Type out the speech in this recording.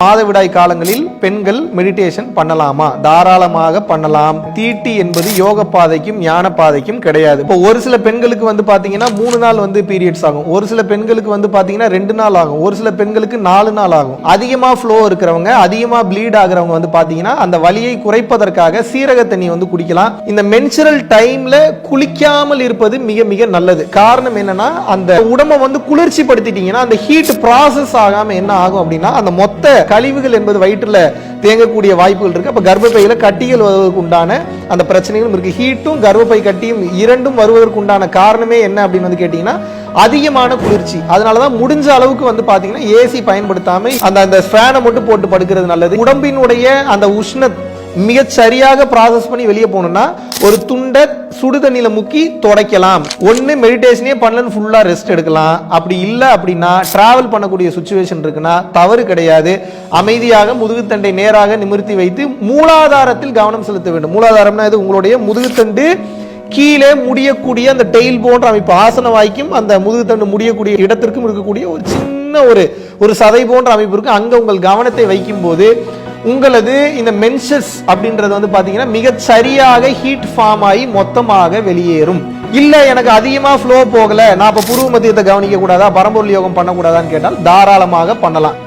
மாதவிடாய் காலங்களில் பெண்கள் மெடிடேஷன் பண்ணலாமா? தாராளமாக பண்ணலாம். தீட்டி என்பது யோக பாதைக்கும் ஞான பாதைக்கும் கிடையாது. இப்போ ஒரு சில பெண்களுக்கு வந்து பாத்தீங்கன்னா 3 நாள் வந்து பீரியட்ஸ் ஆகும், ஒரு சில பெண்களுக்கு வந்து பாத்தீங்கன்னா 2 நாள் ஆகும், ஒரு சில பெண்களுக்கு 4 நாள் ஆகும். அதிகமா ஃப்ளோ இருக்கிறவங்க, அதிகமா ப்ளீட் ஆகிறவங்க வந்து பாத்தீங்கன்னா அந்த வலியை குறைப்பதற்காக சீரக தண்ணி வந்து குடிக்கலாம். இந்த மென்சுரல் டைம்ல குளிக்காமல் இருப்பது மிக மிக நல்லது. காரணம் என்னன்னா, அந்த உடம்பை வந்து குளிர்ச்சி படுத்திட்டீங்கன்னா அந்த ஹீட் ப்ராசஸ் ஆகாம என்ன ஆகும் அப்படின்னா, அந்த மொத்த கழிவுகள் என்பது வயிற்றுல தேங்கக்கூடிய வாய்ப்புகள் இருக்கு. அப்ப கர்ப்பப்பையில கட்டிகள் வருவதற்கு உண்டான அந்த பிரச்சனைகளும் இருக்கு. ஹீட்டும் கர்ப்பப்பை கட்டியும் இரண்டும் வருவதற்கு உண்டான காரணமே என்ன அப்படின்னு வந்து கேட்டீங்கன்னா, அதிகமான குளிர்ச்சி. அதனாலதான் முடிஞ்ச அளவுக்கு வந்து பாத்தீங்கன்னா ஏசி பயன்படுத்தாம அந்த ஃபேனை மட்டும் போட்டு படுக்கிறது நல்லது. உடம்பினுடைய அந்த உஷ்ண மிகச் சரியாக ப்ராசஸ் பண்ணி வெளியே போகணும்னா ஒரு துண்டை சுடு தண்ணியில முக்கி துடைக்கலாம். ஒன்னு மெடிடேஷனே பண்ணலன்னு ஃபுல்லா ரெஸ்ட் எடுக்கலாம். அப்படி இல்லை அப்படின்னா டிராவல் பண்ணக்கூடிய சுச்சுவேஷன் இருக்குன்னா தவறு கிடையாது. அமைதியாக முதுகுத்தண்டை நேராக நிமிர்த்தி வைத்து மூலாதாரத்தில் கவனம் செலுத்த வேண்டும். மூலாதாரம்னா இது உங்களுடைய முதுகுத்தண்டு கீழே முடியக்கூடிய அந்த டெயில் போன்ற அமைப்பு, ஆசன வாய்க்கும் அந்த முதுகுத்தண்டு முடியக்கூடிய இடத்திற்கும் இருக்கக்கூடிய ஒரு சின்ன ஒரு சதை போன்ற அமைப்பு இருக்கு. அங்க உங்கள் கவனத்தை வைக்கும் போது உங்களது இந்த மென்சஸ் அப்படின்றது வந்து பாத்தீங்கன்னா மிக சரியாக ஹீட் ஃபார்ம் ஆகி மொத்தமாக வெளியேறும். இல்ல எனக்கு அதிகமா ஃப்ளோ போகல, நான் இப்ப புருவ மத்தியத்தை கவனிக்க கூடாதா, பரம்பொருள் யோகம் பண்ணக்கூடாதான்னு கேட்டால் தாராளமாக பண்ணலாம்.